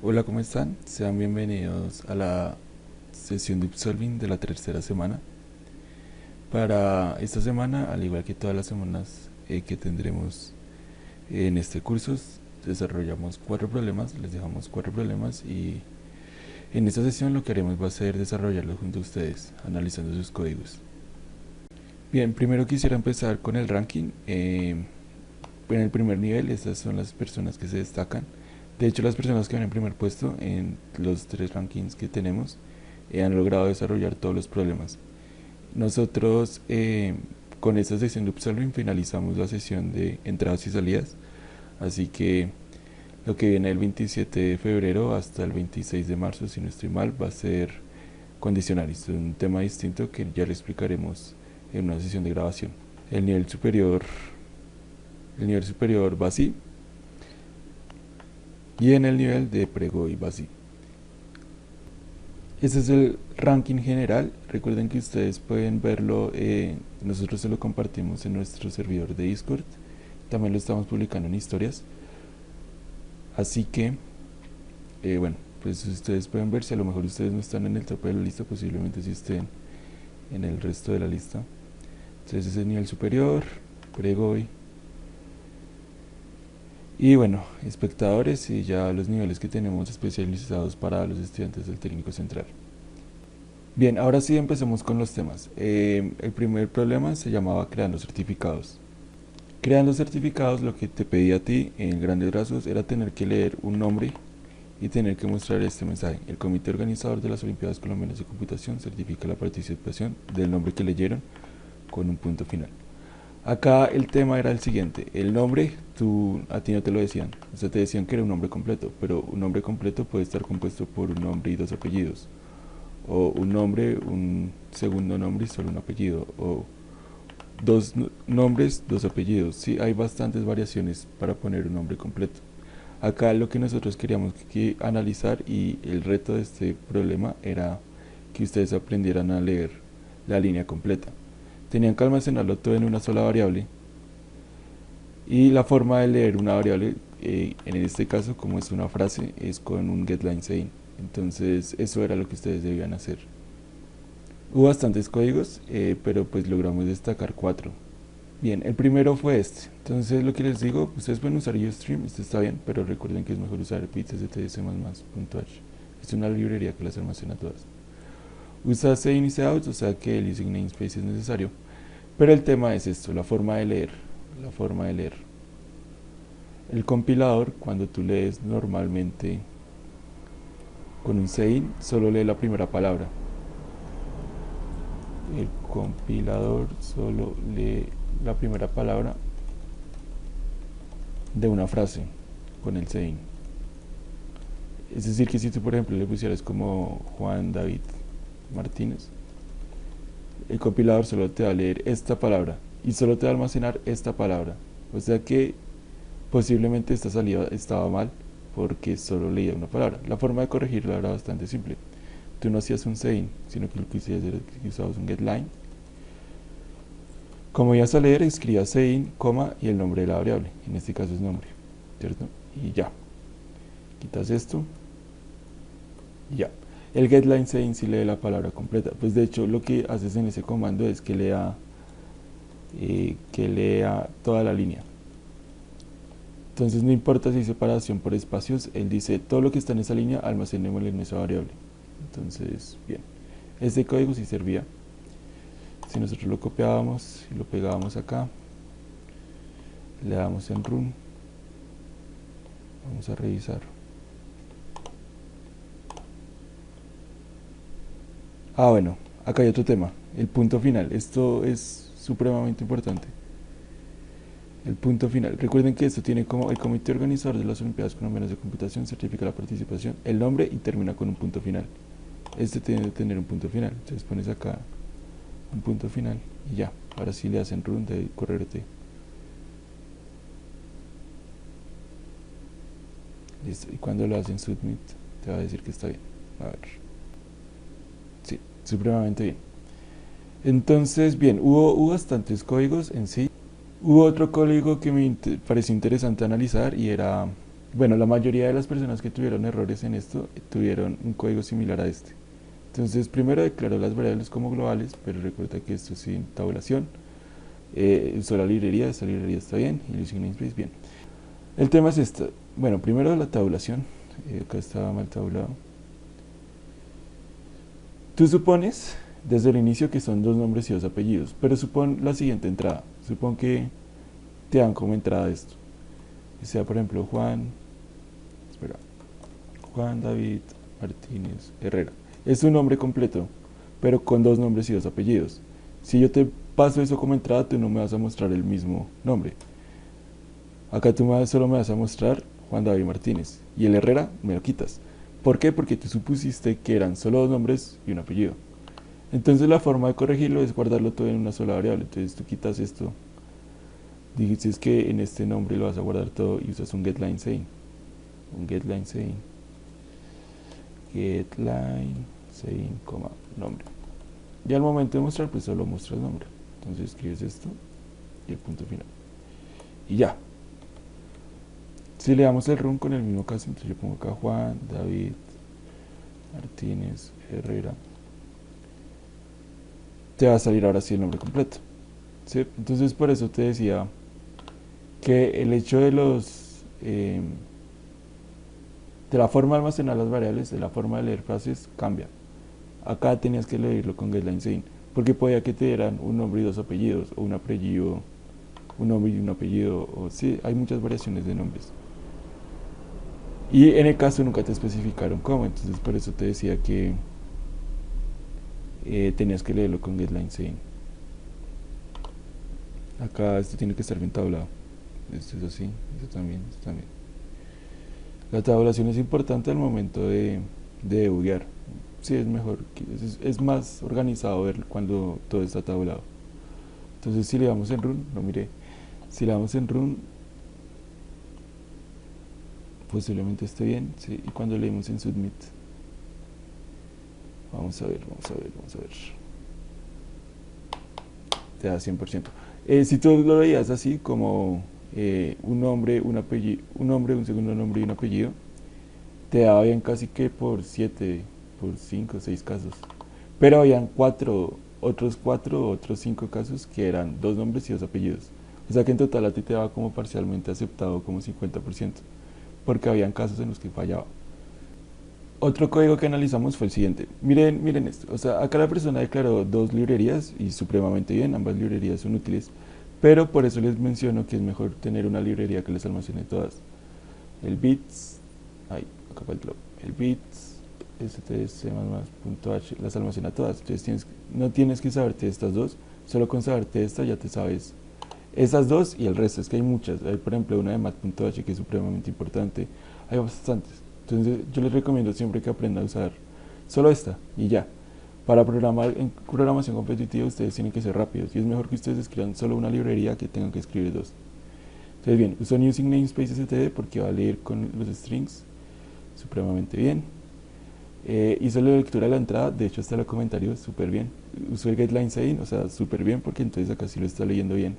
Hola, ¿cómo están? Sean bienvenidos a la sesión de Upsolving de la tercera semana. Para esta semana, al igual que todas las semanas que tendremos en este curso, desarrollamos cuatro problemas, les dejamos cuatro problemas y en esta sesión lo que haremos va a ser desarrollarlos junto a ustedes, analizando sus códigos. Bien, primero quisiera empezar con el ranking. En el primer nivel, estas son las personas que se destacan. De hecho, las personas que van en primer puesto en los tres rankings que tenemos han logrado desarrollar todos los problemas. Nosotros con esta sesión de Upsolving finalizamos la sesión de entradas y salidas, así que lo que viene el 27 de febrero hasta el 26 de marzo, si no estoy mal, va a ser condicional. Es un tema distinto que ya le explicaremos en una sesión de grabación. El nivel superior, el nivel superior va así, y en el nivel de prego y va así. Este es el ranking general. Recuerden que ustedes pueden verlo, nosotros se lo compartimos en nuestro servidor de Discord. También lo estamos publicando en historias. Así que, bueno, pues ustedes pueden ver si a lo mejor ustedes no están en el tope de la lista, posiblemente sí estén en el resto de la lista. Entonces ese es el nivel superior, Pregoy. Y bueno, espectadores y ya los niveles que tenemos especializados para los estudiantes del técnico central. Bien, ahora sí empecemos con los temas. El primer problema se llamaba creando certificados. Creando certificados, lo que te pedía a ti en grandes rasgos era tener que leer un nombre y tener que mostrar este mensaje. El comité organizador de las Olimpiadas Colombianas de Computación certifica la participación del nombre que leyeron con un punto final. Acá el tema era el siguiente: el nombre, a ti no te lo decían, o sea, te decían que era un nombre completo, pero un nombre completo puede estar compuesto por un nombre y dos apellidos, o un nombre, un segundo nombre y solo un apellido, o dos nombres, dos apellidos. Sí, hay bastantes variaciones para poner un nombre completo. Acá lo que nosotros queríamos analizar, y el reto de este problema era que ustedes aprendieran a leer la línea completa. Tenían que almacenarlo todo en una sola variable, y la forma de leer una variable, en este caso como es una frase, es con un getLineSane. Entonces eso era lo que ustedes debían hacer. Hubo bastantes códigos, pero pues logramos destacar cuatro. Bien, el primero fue este. Entonces lo que les digo, ustedes pueden usar Ustream, esto está bien, pero recuerden que es mejor usar PyTest-TS++.h. Es una librería que las almacena todas. Usa Out, o sea que el using namespace es necesario. Pero el tema es esto, la forma de leer. La forma de leer. El compilador, cuando tú lees normalmente con un sein, solo lee la primera palabra. El compilador solo lee la primera palabra de una frase con el sein. Es decir, que si tú, por ejemplo, le pusieras como Juan David Martínez, el compilador solo te va a leer esta palabra y solo te va a almacenar esta palabra. O sea que posiblemente esta salida estaba mal porque solo leía una palabra. La forma de corregirlo era bastante simple. Tú no hacías un sein, sino que lo que hacías era que usabas un getLine. Como ibas a leer, escribías sein, coma y el nombre de la variable. En este caso es nombre, ¿cierto? Y ya. Quitas esto y ya. El getLineSane sí lee la palabra completa. Pues de hecho lo que haces en ese comando es que lea toda la línea. Entonces no importa si hay separación por espacios, él dice todo lo que está en esa línea almacenémoslo en esa variable. Entonces, bien, este código sí servía. Si nosotros lo copiábamos y lo pegábamos acá, le damos en run, vamos a revisar. Bueno, acá hay otro tema, el punto final. Esto es supremamente importante. El punto final. Recuerden que esto tiene como el comité organizador de las Olimpiadas Colombianas de Computación certifica la participación, el nombre y termina con un punto final. Este tiene que tener un punto final. Entonces pones acá un punto final y ya. Ahora sí le hacen run de correrte. Listo. Y cuando lo hacen submit, te va a decir que está bien. A ver. Sí, supremamente bien. Entonces, bien, hubo bastantes códigos en sí. Hubo otro código que me pareció interesante analizar y era Bueno, la mayoría de las personas que tuvieron errores en esto tuvieron un código similar a este. Entonces, primero declaró las variables como globales, pero recuerda que esto es sin tabulación. Usó la librería, esta librería está bien, y el using namespace bien. El tema es esto. Bueno, primero la tabulación. Acá estaba mal tabulado. Tú supones desde el inicio que son dos nombres y dos apellidos, pero supón la siguiente entrada. Supón que te dan como entrada esto. Que sea, por ejemplo, Juan David Martínez Herrera. Es un nombre completo, pero con dos nombres y dos apellidos. Si yo te paso eso como entrada, tú no me vas a mostrar el mismo nombre. Acá tú solo me vas a mostrar Juan David Martínez. Y el Herrera me lo quitas. ¿Por qué? Porque tú supusiste que eran solo dos nombres y un apellido. Entonces la forma de corregirlo es guardarlo todo en una sola variable. Entonces tú quitas esto. Dices que en este nombre lo vas a guardar todo y usas un getLineSane. Un getLineSane. GetLineSane, nombre. Y al momento de mostrar, pues solo muestras nombre. Entonces escribes esto y el punto final. Y ya. Si le damos el run con el mismo caso, entonces yo pongo acá Juan David Martínez Herrera. Te va a salir ahora sí el nombre completo. ¿Sí? Entonces por eso te decía que el hecho de de la forma de almacenar las variables, de la forma de leer frases, cambia. Acá tenías que leerlo con getLineSane, porque podía que te dieran un nombre y dos apellidos, o un apellido, un nombre y un apellido, o sí, hay muchas variaciones de nombres. Y en el caso nunca te especificaron cómo, entonces por eso te decía que tenías que leerlo con getLineSane. Acá esto tiene que estar bien tablado. Esto es así, esto también, esto también. La tabulación es importante al momento de debuguear. Sí, es mejor, es más organizado ver cuando todo está tabulado. Entonces si le damos en run, no mire, si le damos en run, posiblemente esté bien, sí, y cuando leemos en submit, vamos a ver, te da 100%. Si tú lo veías así como un nombre, un apellido, un nombre, un segundo nombre y un apellido, te daba bien casi que por 7, por 5, 6 casos. Pero habían otros 5 casos que eran dos nombres y dos apellidos. O sea que en total a ti te daba como parcialmente aceptado como 50%, porque habían casos en los que fallaba. Otro código que analizamos fue el siguiente. Miren esto. O sea, acá la persona declaró dos librerías y supremamente bien, ambas librerías son útiles. Pero por eso les menciono que es mejor tener una librería que les almacene todas. El bits, acá faltó. El bits, stds++.h las almacena todas. Entonces no tienes que saberte estas dos, solo con saberte esta ya te sabes esas dos y el resto. Es que hay muchas. Hay por ejemplo una de mat.h que es supremamente importante. Hay bastantes. Entonces yo les recomiendo siempre que aprendan a usar solo esta y ya. Para programar en programación competitiva ustedes tienen que ser rápidos y es mejor que ustedes escriban solo una librería que tengan que escribir dos. Entonces bien, uso using namespace std porque va a leer con los strings supremamente bien. Hizo la lectura de la entrada, de hecho hasta los comentarios súper bien. Usó el getLineSane, o sea, súper bien porque entonces acá sí lo está leyendo bien.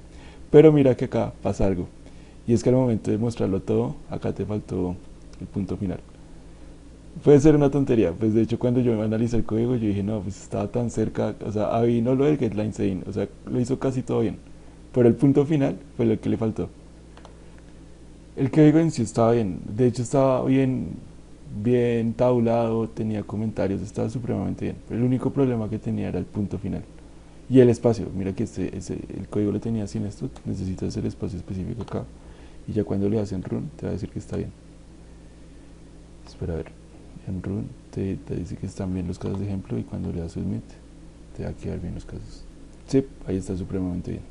Pero mira que acá pasa algo. Y es que al momento de mostrarlo todo, acá te faltó el punto final. Puede ser una tontería, pues de hecho cuando yo analicé el código yo dije, no, pues estaba tan cerca, o sea, ahí no lo del getLineSane, o sea, lo hizo casi todo bien. Pero el punto final fue lo que le faltó. El código en sí estaba bien, de hecho estaba bien tabulado, tenía comentarios, estaba supremamente bien. Pero el único problema que tenía era el punto final. Y el espacio, mira que el código lo tenía sin esto, necesitas el espacio específico acá. Y ya cuando le hacen run, te va a decir que está bien. Espera a ver, en run te dice que están bien los casos de ejemplo y cuando le das submit, te va a quedar bien los casos. Sí, ahí está supremamente bien.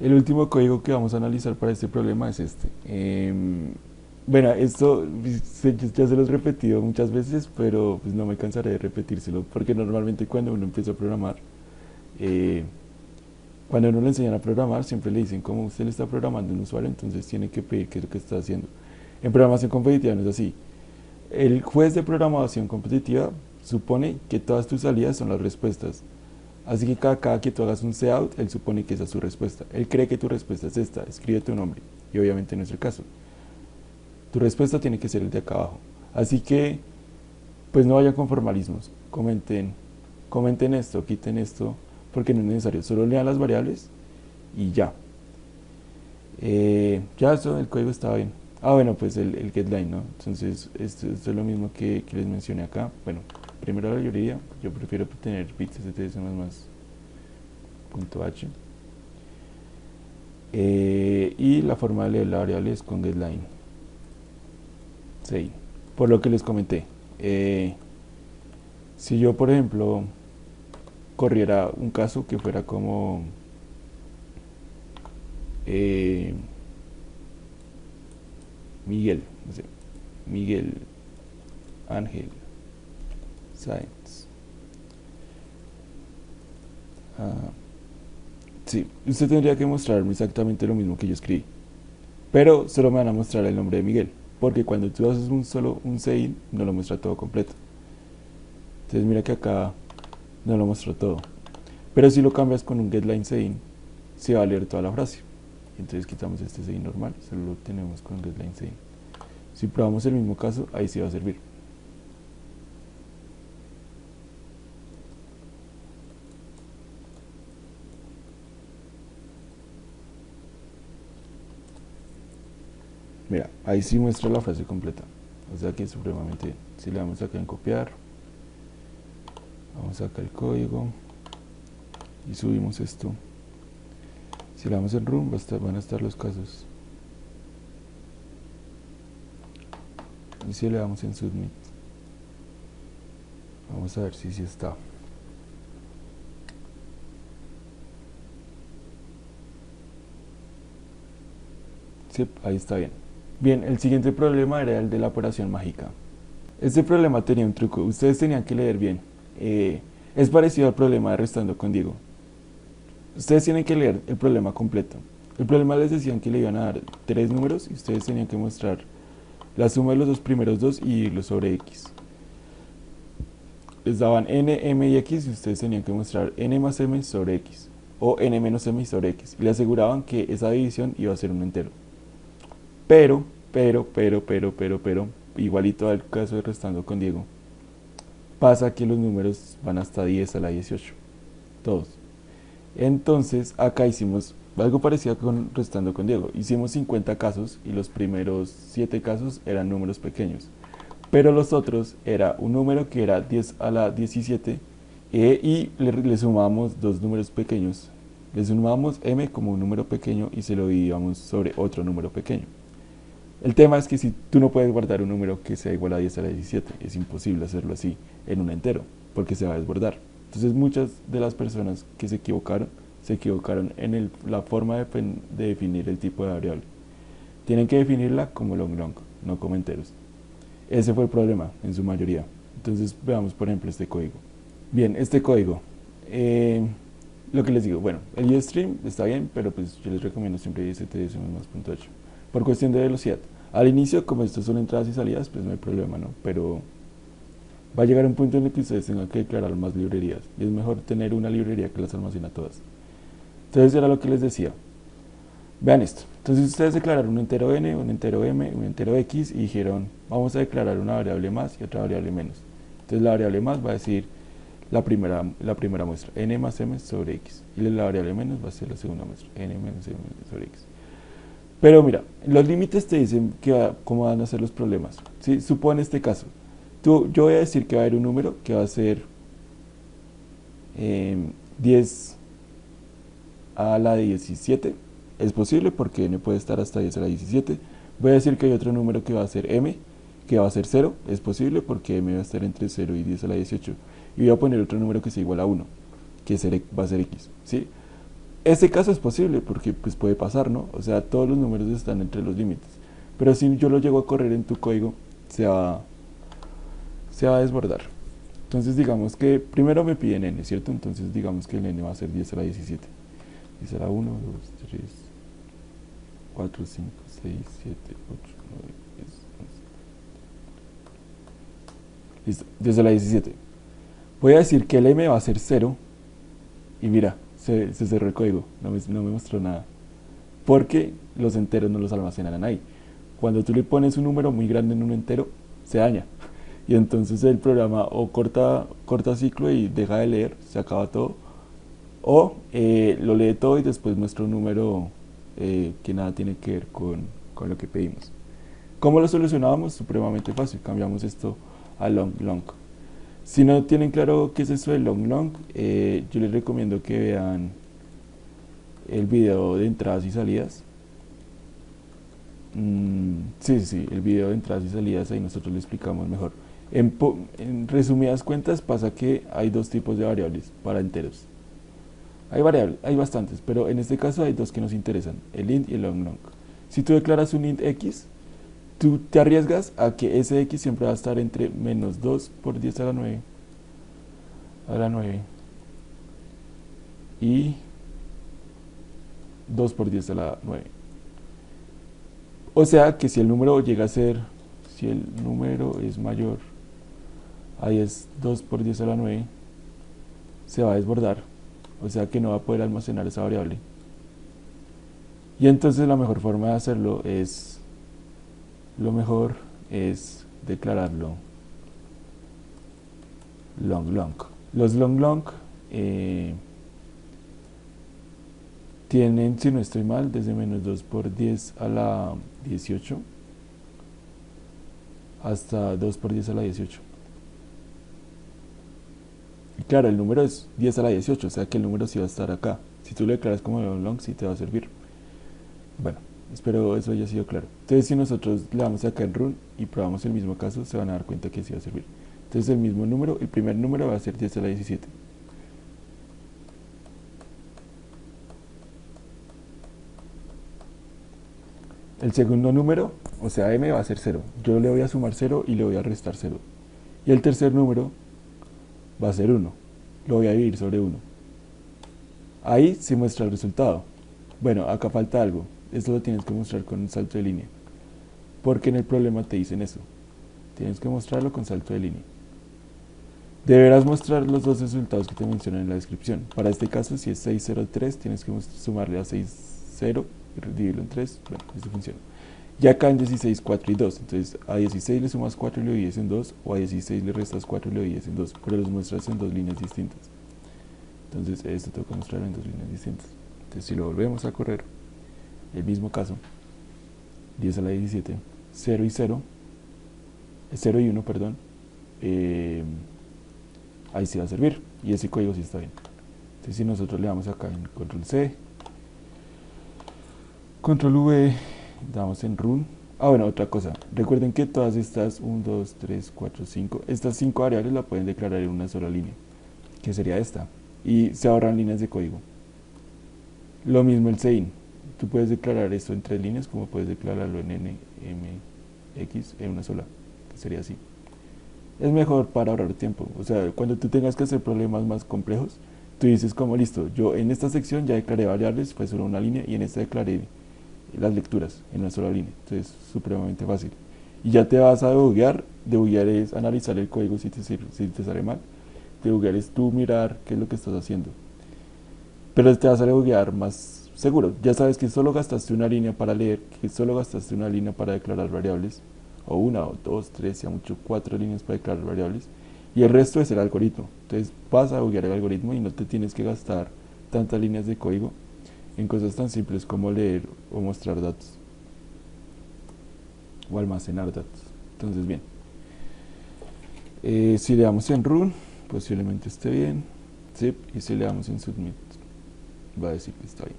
El último código que vamos a analizar para este problema es este. Bueno, esto ya se los he repetido muchas veces, pero pues no me cansaré de repetírselo, porque normalmente cuando uno empieza a programar, cuando uno le enseñan a programar, siempre le dicen cómo usted le está programando a un usuario, entonces tiene que pedir qué es lo que está haciendo. En programación competitiva no es así. El juez de programación competitiva supone que todas tus salidas son las respuestas. Así que cada que tú hagas un cout, él supone que esa es su respuesta. Él cree que tu respuesta es esta, escribe tu nombre. Y obviamente no es el caso. Tu respuesta tiene que ser el de acá abajo. Así que, pues no vayan con formalismos. Comenten esto, quiten esto, porque no es necesario. Solo lean las variables y ya. Ya eso, el código estaba bien. Ah, bueno, pues el getLine, ¿no? Entonces, esto es lo mismo que les mencioné acá. Bueno, primero la librería. Yo prefiero tener bits stds más punto h. Y la forma de leer la variable es con getLine. Sí, por lo que les comenté. Si yo, por ejemplo, corriera un caso que fuera como Miguel, no sé, Miguel Ángel Sáenz. Sí, usted tendría que mostrarme exactamente lo mismo que yo escribí, pero solo me van a mostrar el nombre de Miguel, porque cuando tú haces un sein no lo muestra todo completo. Entonces mira que acá no lo mostró todo, pero si lo cambias con un getLine sein se va a leer toda la frase. Entonces quitamos este sein normal, solo lo tenemos con getLine sein. Si probamos el mismo caso, ahí sí va a servir. Mira, ahí sí muestra la frase completa, o sea que es supremamente bien. Si le damos acá en copiar, vamos acá el código y subimos esto. Si le damos en run, van a estar los casos. Y si le damos en submit, vamos a ver si sí está. Sí, ahí está bien. Bien, el siguiente problema era el de la operación mágica. Este problema tenía un truco, ustedes tenían que leer bien. Es parecido al problema de restando con Diego. Ustedes tienen que leer el problema completo. El problema les decían que le iban a dar 3 números y ustedes tenían que mostrar la suma de los dos primeros dos y dividirlo sobre x. Les daban n, m y x y ustedes tenían que mostrar n más m sobre x o n menos m sobre x y le aseguraban que esa división iba a ser un entero. Pero, igualito al caso de restando con Diego, pasa que los números van hasta 10 a la 18, todos. Entonces acá hicimos algo parecido con restando con Diego. Hicimos 50 casos y los primeros 7 casos eran números pequeños. Pero los otros era un número que era 10 a la 17 y le sumamos dos números pequeños. Le sumamos m como un número pequeño y se lo dividíamos sobre otro número pequeño. El tema es que si tú no puedes guardar un número que sea igual a 10 a la 17, es imposible hacerlo así en un entero, porque se va a desbordar. Entonces muchas de las personas que se equivocaron en la forma de definir el tipo de variable. Tienen que definirla como long, no como enteros. Ese fue el problema en su mayoría. Entonces veamos por ejemplo este código. Bien, este código. Lo que les digo, bueno, el UStream está bien, pero pues yo les recomiendo siempre ISTS más .8 por cuestión de velocidad. Al inicio, como esto son entradas y salidas, pues no hay problema, ¿no? Pero va a llegar un punto en el que ustedes tengan que declarar más librerías y es mejor tener una librería que las almacena todas. Entonces era lo que les decía. Vean esto. Entonces ustedes declararon un entero n, un entero m, un entero x y dijeron, vamos a declarar una variable más y otra variable menos. Entonces la variable más va a decir la primera muestra, n más m sobre x, y la variable menos va a ser la segunda muestra, n menos m sobre x. Pero mira, los límites te dicen cómo van a ser los problemas. ¿Sí? Supone este caso. Yo voy a decir que va a haber un número que va a ser 10 a la 17. Es posible porque n puede estar hasta 10 a la 17. Voy a decir que hay otro número que va a ser m, que va a ser 0. Es posible porque m va a estar entre 0 y 10 a la 18. Y voy a poner otro número que sea igual a 1, que va a ser x. ¿Sí? Este caso es posible porque pues puede pasar, ¿no? O sea, todos los números están entre los límites. Pero si yo lo llego a correr en tu código, se va a desbordar. Entonces digamos que primero me piden n, ¿cierto? Entonces digamos que el n va a ser 10 a la 17. 10 a la 1, 2, 3, 4, 5, 6, 7, 8, 9, 10, 11. Listo, 10 a la 17. Voy a decir que el m va a ser 0 y mira, se cerró el código, no me mostró nada, porque los enteros no los almacenarán ahí. cuando tú le pones un número muy grande en un entero, se daña. Y entonces el programa o corta ciclo y deja de leer, se acaba todo, o lo lee todo y después muestra un número que nada tiene que ver con lo que pedimos. ¿Cómo lo solucionábamos? Supremamente fácil, cambiamos esto a long long. Si no tienen claro qué es eso de long long, yo les recomiendo que vean el video de entradas y salidas. Sí, el video de entradas y salidas, ahí nosotros le explicamos mejor. En resumidas cuentas pasa que hay dos tipos de variables para enteros. Hay bastantes, pero en este caso hay dos que nos interesan, el int y el long long. Si tú declaras un int x, tú te arriesgas a que ese x siempre va a estar entre menos 2 por 10 a la 9 y 2 por 10 a la 9. O sea que si el número llega a ser, si el número es mayor a 2 por 10 a la 9, se va a desbordar. O sea que no va a poder almacenar esa variable. Y entonces la mejor forma de hacerlo es, lo mejor es declararlo long long. Los long long tienen, si no estoy mal, desde menos 2 por 10 a la 18 hasta 2 por 10 a la 18. Y claro, el número es 10 a la 18, o sea que el número sí va a estar acá. Si tú lo declaras como long long, sí te va a servir. Bueno, espero eso haya sido claro. Entonces si nosotros le damos acá en run y probamos el mismo caso, se van a dar cuenta que sí va a servir. Entonces el mismo número, el primer número va a ser 10 a la 17. El segundo número, o sea m, va a ser 0. Yo le voy a sumar 0 y le voy a restar 0. Y el tercer número va a ser 1. Lo voy a dividir sobre 1. Ahí se muestra el resultado. Bueno, acá falta algo. Esto lo tienes que mostrar con un salto de línea. Porque en el problema te dicen eso. Tienes que mostrarlo con salto de línea. Deberás mostrar los dos resultados que te mencionan en la descripción. Para este caso, si es 603, tienes que sumarle a 60 y dividirlo en 3. Bueno, esto funciona. Y acá en 16, 4 y 2. Entonces a 16 le sumas 4 y lo divides en 2, o a 16 le restas 4 y lo divides en 2, pero los muestras en dos líneas distintas. Entonces esto tengo que mostrarlo en dos líneas distintas. Entonces si lo volvemos a correr, el mismo caso, 10 a la 17, 0 y 0, 0 y 1, perdón, ahí sí va a servir, y ese código sí está bien. Entonces si nosotros le damos acá en control C, control V, damos en run. Bueno, otra cosa, recuerden que todas estas 1, 2, 3, 4, 5, estas 5 variables la pueden declarar en una sola línea, que sería esta, y se ahorran líneas de código. Lo mismo el sein, tú puedes declarar esto en 3 líneas, como puedes declararlo en n, m, x en una sola, que sería así. Es mejor para ahorrar tiempo, o sea, cuando tú tengas que hacer problemas más complejos, tú dices como listo, yo en esta sección ya declaré variables, fue solo una línea, y en esta declaré las lecturas en una sola línea. Entonces supremamente fácil, y ya te vas a debuguear. Debuguear es analizar el código si te sale mal. Debuguear es tú mirar qué es lo que estás haciendo, pero te vas a debuguear más seguro. Ya sabes que solo gastaste una línea para leer, que solo gastaste una línea para declarar variables, o una, o dos, tres, ya mucho 4 líneas para declarar variables, y el resto es el algoritmo. Entonces vas a debuguear el algoritmo y no te tienes que gastar tantas líneas de código en cosas tan simples como leer o mostrar datos o almacenar datos. Entonces bien, si le damos en run, posiblemente esté bien, ¿sí? Y si le damos en submit, va a decir que está bien,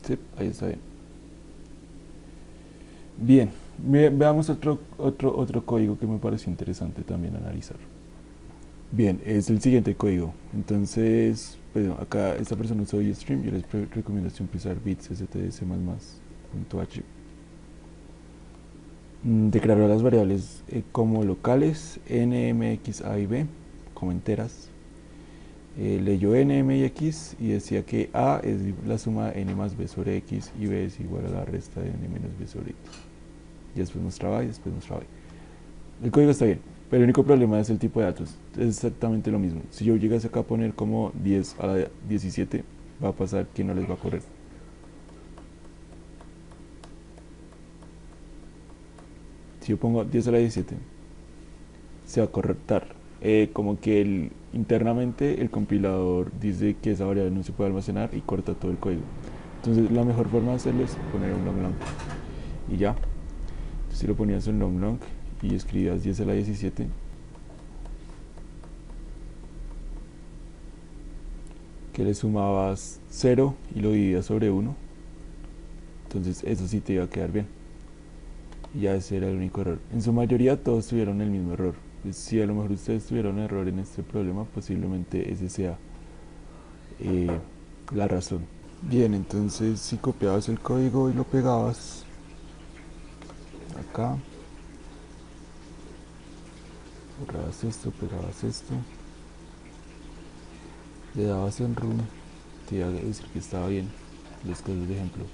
¿sí? Ahí está bien. Bien, veamos otro código que me pareció interesante también analizar. Bien, es el siguiente código. Entonces, pues acá esta persona usó stream. Yo les recomiendo siempre usar bits stds++.h. Declaró las variables como locales, n, m, x, a y b, como enteras. Leyó n, m y x y decía que a es la suma de n más b sobre x y b es igual a la resta de n menos b sobre x. Y después mostraba y después mostraba y. El código está bien, pero el único problema es el tipo de datos. Es exactamente lo mismo. Si yo llegase acá a poner como 10 a la 17, va a pasar que no les va a correr. Si yo pongo 10 a la 17, se va a cortar. Como que internamente el compilador dice que esa variable no se puede almacenar y corta todo el código. Entonces la mejor forma de hacerlo es poner un long long y ya. Entonces, si lo ponías en long long y escribías 10 a la 17, que le sumabas 0 y lo dividías sobre 1, entonces eso sí te iba a quedar bien. Y ya ese era el único error. En su mayoría todos tuvieron el mismo error. Si a lo mejor ustedes tuvieron error en este problema, posiblemente ese sea eh, la razón. Bien, entonces si copiabas el código y lo pegabas acá, borrabas esto, pegabas esto, le dabas en run, te iba a decir que estaba bien los casos de ejemplo.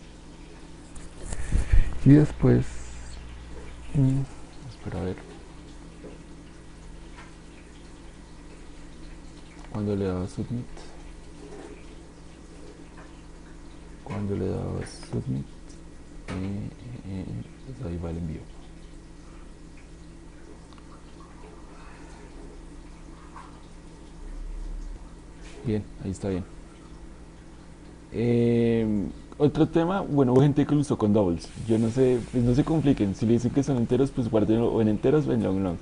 Y después, espera a ver, cuando le dabas submit, pues ahí va el envío. Bien, ahí está bien. Otro tema, bueno, hubo gente que lo usó con doubles. Yo no sé, pues no se compliquen. Si le dicen que son enteros, pues guárdenlo o en enteros o en long long.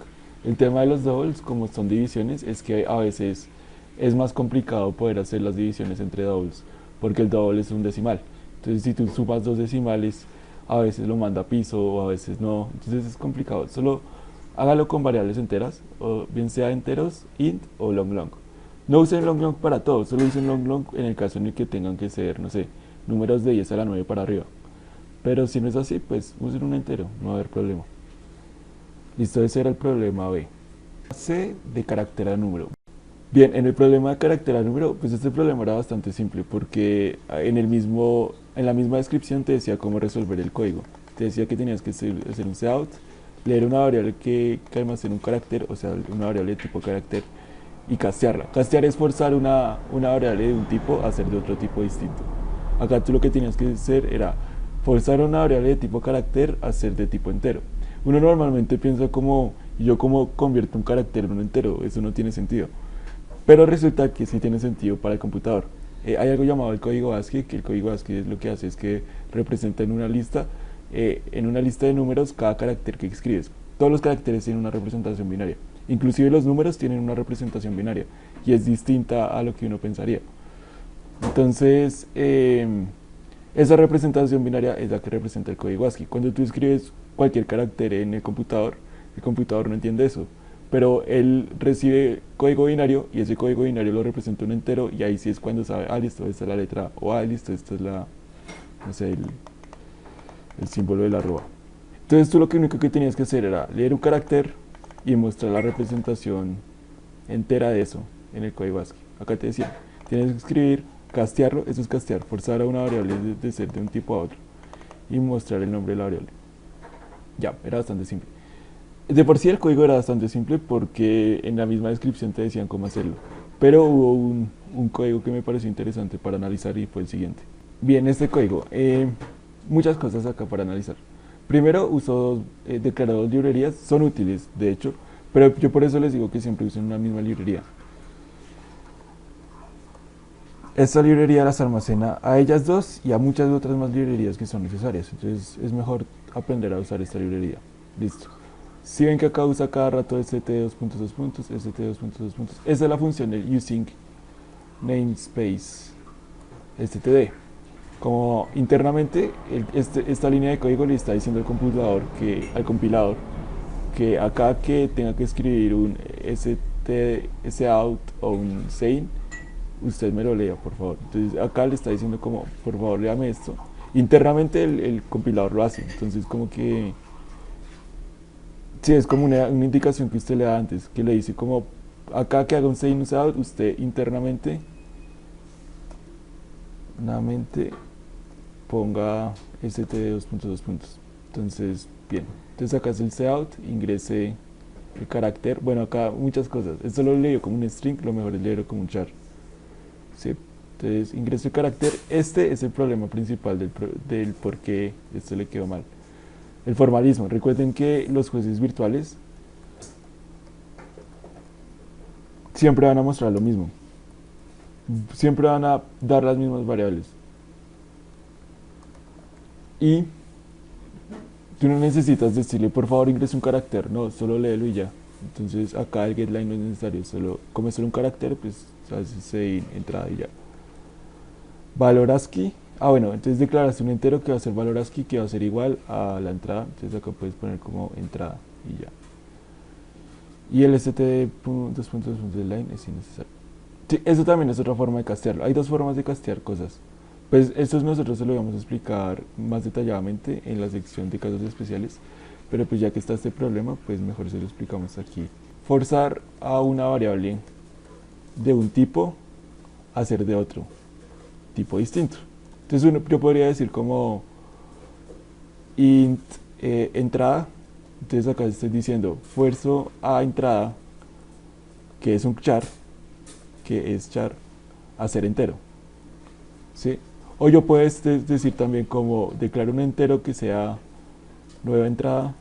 El tema de los doubles, como son divisiones, es que a veces es más complicado poder hacer las divisiones entre doubles, porque el double es un decimal. Entonces, si tú sumas dos decimales, a veces lo manda a piso o a veces no. Entonces es complicado. Solo hágalo con variables enteras, o bien sea enteros, int o long long. No usen long long para todo, solo usen long long en el caso en el que tengan que ser, no sé, números de 10 a la 9 para arriba. Pero si no es así, pues usen un entero, no va a haber problema. Listo, ese era el problema B. C de carácter a número. Bien, en el problema de carácter a número, pues este problema era bastante simple porque en la misma descripción te decía cómo resolver el código. Te decía que tenías que hacer un cout, leer una variable que almacena un carácter, o sea, una variable de tipo carácter, y castearla. Castear es forzar una variable de un tipo a ser de otro tipo distinto. Acá tú lo que tenías que hacer era forzar una variable de tipo carácter a ser de tipo entero. Uno normalmente piensa como, yo como convierto un carácter en un entero, eso no tiene sentido. Pero resulta que sí tiene sentido para el computador. Hay algo llamado el código ASCII, que el código ASCII lo que hace es que representa en una lista de números cada carácter que escribes. Todos los caracteres tienen una representación binaria. Inclusive los números tienen una representación binaria y es distinta a lo que uno pensaría. Entonces, esa representación binaria es la que representa el código ASCII. Cuando tú escribes cualquier carácter en el computador no entiende eso. Pero él recibe código binario y ese código binario lo representa un entero y ahí sí es cuando sabe, listo, esta es la letra A, o listo, esta es la, no sé, el símbolo de la arroba. Entonces tú lo único que tenías que hacer era leer un carácter y mostrar la representación entera de eso en el código ASCII. Acá te decía, tienes que escribir, castearlo, eso es castear, forzar a una variable de ser de un tipo a otro y mostrar el nombre de la variable. Ya, era bastante simple. De por sí el código era bastante simple porque en la misma descripción te decían cómo hacerlo. Pero hubo un código que me pareció interesante para analizar y fue el siguiente. Bien, este código, muchas cosas acá para analizar. Primero, uso declaró dos librerías, son útiles, de hecho, pero yo por eso les digo que siempre usen una misma librería. Esta librería las almacena a ellas dos y a muchas otras más librerías que son necesarias. Entonces es mejor aprender a usar esta librería. Listo. Si ven que acá usa cada rato st2.2, st2.2, esa es la función del using namespace std. Como internamente esta línea de código le está diciendo al compilador que acá que tenga que escribir un stout o un sein, usted me lo lea, por favor. Entonces acá le está diciendo como, por favor, léame esto. Internamente el compilador lo hace, entonces como que sí, es como una indicación que usted le da antes, que le dice como, acá que haga un sein out, usted internamente ponga st2.2. Entonces, bien, entonces acá es el cout, ingrese el carácter, bueno, acá muchas cosas. Esto lo leo como un string, lo mejor es leerlo como un char. ¿Sí? Entonces, ingreso el carácter. Este es el problema principal del por qué esto le quedó mal. El formalismo. Recuerden que los jueces virtuales siempre van a mostrar lo mismo. Siempre van a dar las mismas variables. Y tú no necesitas decirle, por favor ingrese un carácter. No, solo léelo y ya. Entonces acá el getLine no es necesario. Solo, como es solo un carácter, pues hace entrada y ya. Valor ASCII. Bueno, entonces declaraste un entero que va a ser valor ASCII, que va a ser igual a la entrada. Entonces acá puedes poner como entrada y ya. Y el std dos puntos de line es innecesario. Sí, eso también es otra forma de castearlo. Hay dos formas de castear cosas. Pues esto nosotros se lo vamos a explicar más detalladamente en la sección de casos especiales. Pero pues ya que está este problema, pues mejor se lo explicamos aquí. Forzar a una variable de un tipo a ser de otro tipo distinto. Entonces yo podría decir como int entrada. Entonces acá estoy diciendo fuerzo a entrada, que es un char, a ser entero. ¿Sí? O yo puedo decir también como declaro un entero que sea nueva entrada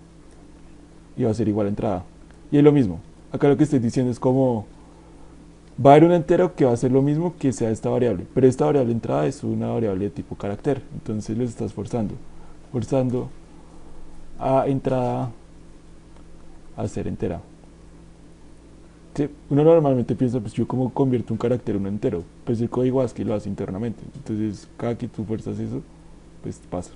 y va a ser igual a entrada. Y es lo mismo. Acá lo que estoy diciendo es como va a haber un entero que va a ser lo mismo que sea esta variable. Pero esta variable entrada es una variable de tipo carácter. Entonces les estás forzando a entrada a ser entera. Sí, uno normalmente piensa, pues yo como convierto un carácter en un entero, pues el código ASCII lo hace internamente, entonces cada que tú fuerzas eso, pues pasa.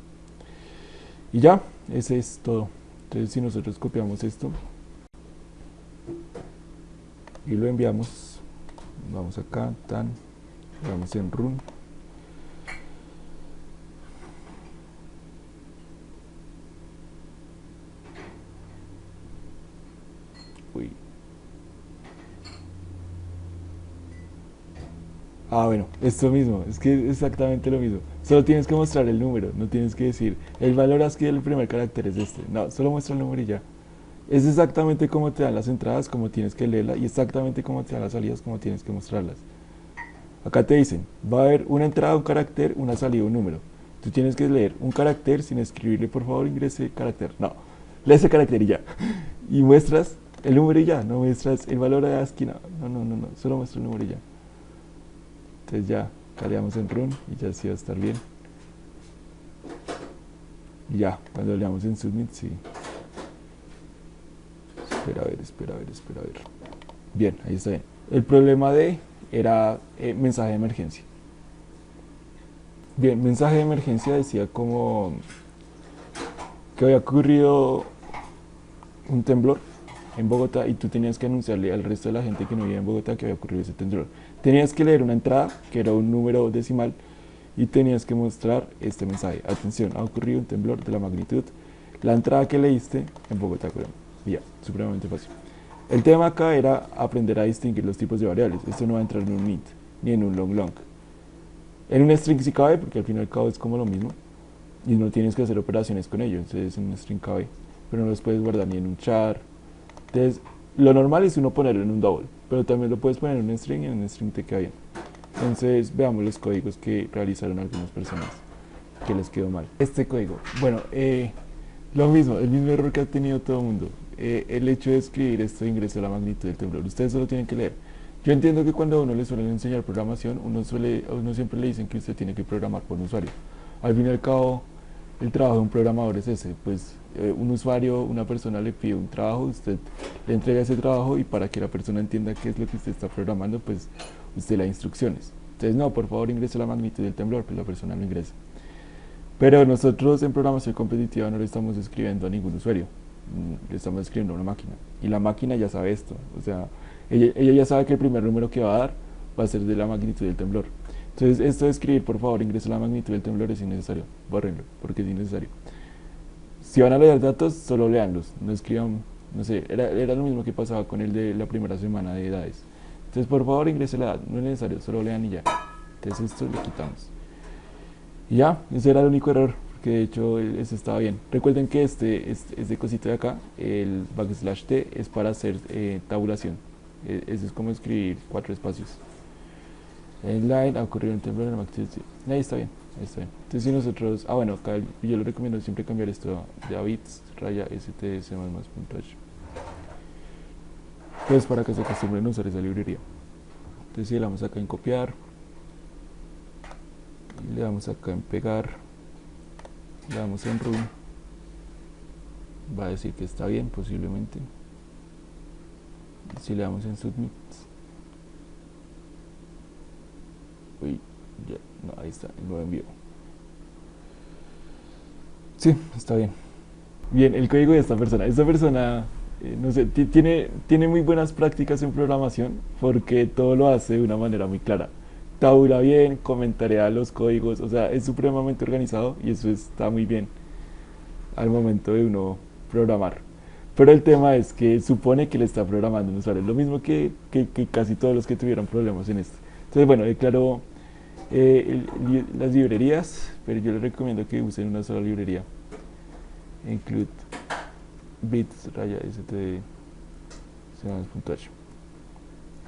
Y ya, ese es todo. Entonces si nosotros copiamos esto y lo enviamos, vamos acá, vamos en run. Uy. Bueno, esto mismo, es que es exactamente lo mismo. Solo tienes que mostrar el número, no tienes que decir el valor ASCII del primer carácter es este. No, solo muestra el número y ya. Es exactamente como te dan las entradas, como tienes que leerlas, y exactamente como te dan las salidas, como tienes que mostrarlas. Acá te dicen, va a haber una entrada, un carácter, una salida, un número. Tú tienes que leer un carácter sin escribirle, por favor, ingrese carácter. No, lee ese carácter y ya. Y muestras el número y ya, no muestras el valor de ASCII, no, solo muestra el número y ya. Entonces ya, cargamos en run y ya sí va a estar bien. Y ya, cuando leamos en submit, sí. Espera a ver. Bien, ahí está bien. El problema era mensaje de emergencia. Bien, mensaje de emergencia decía como que había ocurrido un temblor en Bogotá y tú tenías que anunciarle al resto de la gente que no vivía en Bogotá que había ocurrido ese temblor. Tenías que leer una entrada, que era un número decimal, y tenías que mostrar este mensaje. Atención, ha ocurrido un temblor de la magnitud. La entrada que leíste en Bogotá, Colombia. Y ya, supremamente fácil. El tema acá era aprender a distinguir los tipos de variables. Esto no va a entrar en un int, ni en un long. En un string sí cabe, porque al fin y al cabo es como lo mismo. Y no tienes que hacer operaciones con ello, entonces en un string cabe. Pero no los puedes guardar ni en un char. Entonces, lo normal es uno ponerlo en un double, pero también lo puedes poner en un string y en un string te queda bien. Entonces, veamos los códigos que realizaron algunas personas que les quedó mal. Este código, bueno, lo mismo, el mismo error que ha tenido todo el mundo. El hecho de escribir esto ingresó a la magnitud del temblor. Ustedes solo tienen que leer. Yo entiendo que cuando a uno le suelen enseñar programación, uno siempre le dicen que usted tiene que programar por un usuario. Al fin y al cabo, el trabajo de un programador es ese, pues un usuario, una persona le pide un trabajo, usted le entrega ese trabajo y para que la persona entienda qué es lo que usted está programando, pues usted le da instrucciones. Entonces, no, por favor ingrese la magnitud del temblor, pues la persona lo ingresa. Pero nosotros en programación competitiva no le estamos escribiendo a ningún usuario, le estamos escribiendo a una máquina. Y la máquina ya sabe esto, o sea, ella ya sabe que el primer número que va a dar va a ser de la magnitud del temblor. Entonces, esto de escribir, por favor, ingrese la magnitud del temblor es innecesario, bórrenlo, porque es innecesario. Si van a leer datos, solo leanlos, no escriban, no sé, era lo mismo que pasaba con el de la primera semana de edades. Entonces, por favor, ingrese la edad, no es necesario, solo lean y ya. Entonces, esto lo quitamos. Y ya, ese era el único error, porque de hecho ese estaba bien. Recuerden que este cosito de acá, el \t, es para hacer tabulación. Eso es como escribir 4 espacios. En line ha ocurrido un temblor en la magnitud. Ahí está bien. Ahí está bien. Entonces si nosotros, bueno, acá yo le recomiendo siempre cambiar esto de a bits, raya stds más punto h. Pues para que se acostumbren a usar esa librería. Entonces si le damos acá en copiar, y le damos acá en pegar, le damos en run, va a decir que está bien posiblemente. Y si le damos en submit, uy, ya, no, ahí está, lo envío. Sí, está bien. Bien, el código de esta persona, no sé, tiene muy buenas prácticas en programación porque todo lo hace de una manera muy clara. Tabula bien, comentaría los códigos, o sea, es supremamente organizado y eso está muy bien al momento de uno programar. Pero el tema es que supone que le está programando un usuario, lo mismo que casi todos los que tuvieron problemas en esto. Entonces, bueno, declaró las librerías, pero yo les recomiendo que usen una sola librería. Include bits raya std .h.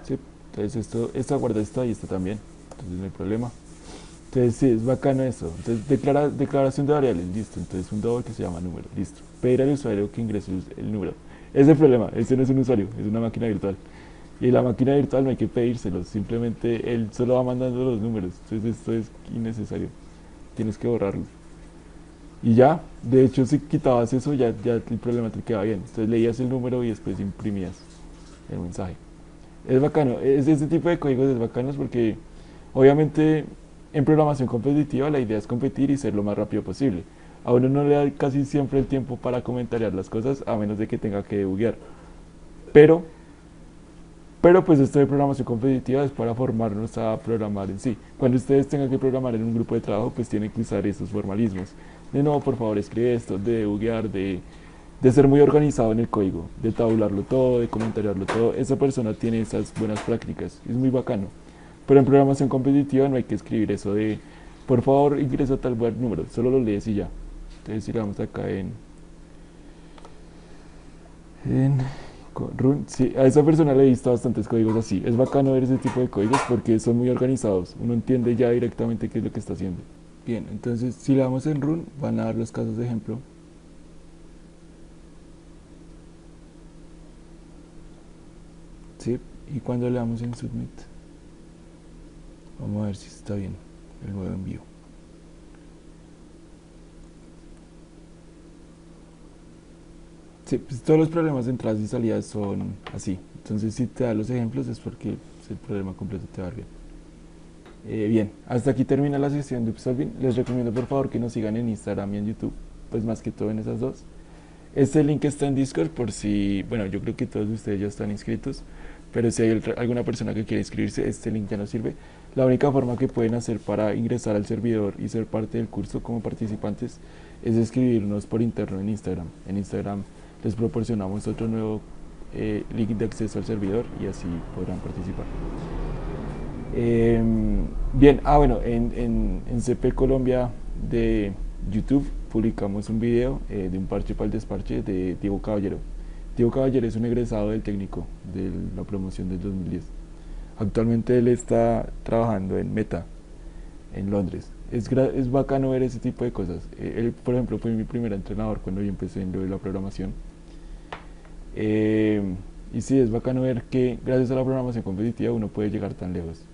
Sí, entonces esto guarda esto y esto también, entonces no hay problema. Entonces sí, es bacano eso. Entonces declaración de variables, listo. Entonces un double que se llama número, listo. Pedir al usuario que ingrese el número. Ese es el problema, este no es un usuario, es una máquina virtual. Y la máquina virtual no hay que pedírselo, simplemente él solo va mandando los números. Entonces esto es innecesario, tienes que borrarlo. Y ya, de hecho si quitabas eso ya el problema te quedaba bien. Entonces leías el número y después imprimías el mensaje. Es bacano, este tipo de códigos es bacano porque obviamente en programación competitiva la idea es competir y ser lo más rápido posible. A uno no le da casi siempre el tiempo para comentariar las cosas a menos de que tenga que debuguear. Pero, pero pues esto de programación competitiva es para formarnos a programar en sí. Cuando ustedes tengan que programar en un grupo de trabajo pues tienen que usar esos formalismos. De no, por favor escribe esto, de debuguear, de ser muy organizado en el código, de tabularlo todo, de comentariarlo todo. Esa persona tiene esas buenas prácticas, es muy bacano. Pero en programación competitiva no hay que escribir eso de, por favor ingresa tal buen número, solo lo lees y ya. Entonces si le damos acá en run, sí, a esa persona le he visto bastantes códigos así. Es bacano ver ese tipo de códigos porque son muy organizados, uno entiende ya directamente qué es lo que está haciendo. Bien, entonces si le damos en run van a dar los casos de ejemplo. Sí, y cuando le damos en submit, vamos a ver si está bien el nuevo envío. Sí, pues todos los problemas de entradas y salidas son así. Entonces, si te da los ejemplos es porque el problema completo te va a dar bien. Bien, hasta aquí termina la sesión de Upsolving. Les recomiendo por favor que nos sigan en Instagram y en YouTube, pues más que todo en esas dos. Este link está en Discord por si, bueno, yo creo que todos ustedes ya están inscritos, pero si hay alguna persona que quiere inscribirse, este link ya no sirve. La única forma que pueden hacer para ingresar al servidor y ser parte del curso como participantes es escribirnos por interno en Instagram. En Instagram les proporcionamos otro nuevo link de acceso al servidor y así podrán participar. Bien, bueno, en CP Colombia de YouTube publicamos un video de un parche para el desparche de Diego Caballero. Diego Caballero es un egresado del técnico de la promoción del 2010. Actualmente él está trabajando en Meta, en Londres. Es bacano ver ese tipo de cosas. Él, por ejemplo, fue mi primer entrenador cuando yo empecé en lo de la programación. Y sí, es bacano ver que gracias a la programación competitiva uno puede llegar tan lejos.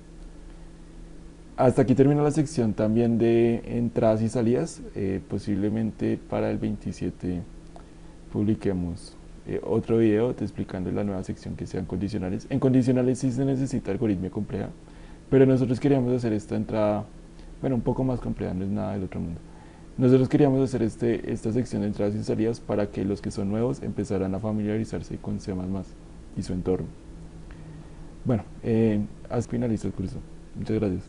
Hasta aquí termina la sección también de entradas y salidas. Posiblemente para el 27 publiquemos otro video explicando la nueva sección que sean condicionales. En condicionales sí se necesita algoritmia compleja, pero nosotros queríamos hacer esta entrada, bueno, un poco más compleja, no es nada del otro mundo. Nosotros queríamos hacer esta sección de entradas y salidas para que los que son nuevos empezaran a familiarizarse con C++ y su entorno. Bueno, hasta finalizó el curso. Muchas gracias.